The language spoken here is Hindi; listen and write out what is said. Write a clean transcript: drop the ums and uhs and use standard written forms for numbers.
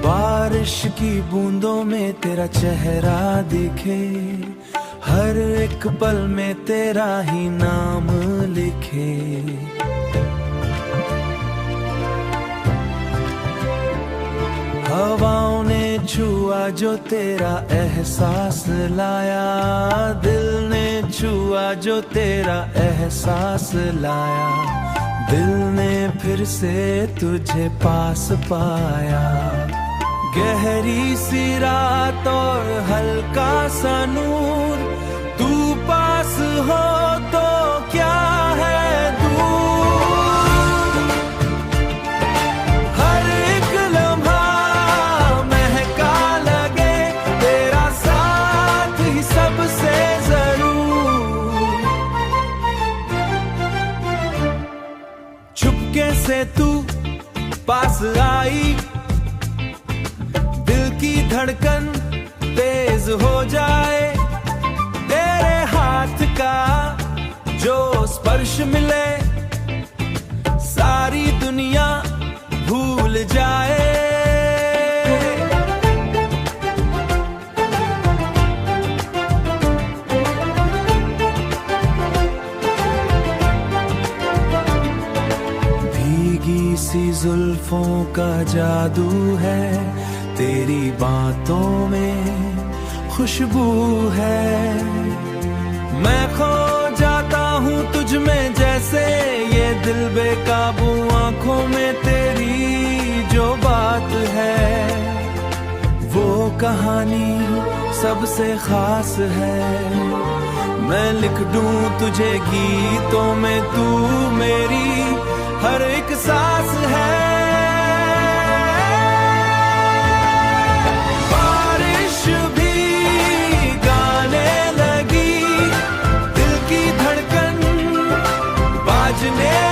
बारिश की बूंदों में तेरा चेहरा दिखे, हर एक पल में तेरा ही नाम लिखे। हवाओं ने छुआ जो तेरा एहसास लाया, दिल ने छुआ जो तेरा एहसास लाया, दिल ने फिर से तुझे पास पाया। गहरी सी रात और हल्का सा नूर, तू पास हो तो क्या है दूर। हर एक लम्हा महका लगे, तेरा साथ ही सबसे जरूर। चुपके से तू पास आई, दिल की धड़कन तेज हो जाए, तेरे हाथ का जो स्पर्श मिले, सारी दुनिया भूल जाए। भीगी सी जुल्फों का जादू है, तेरी बातों में खुशबू है। मैं खो जाता हूँ तुझ में जैसे ये दिल बेकाबू, आंखों में तेरी जो बात है, वो कहानी सबसे खास है। मैं लिख दूँ तुझे गीतों में, तू मेरी हर एक सांस है। Yeah.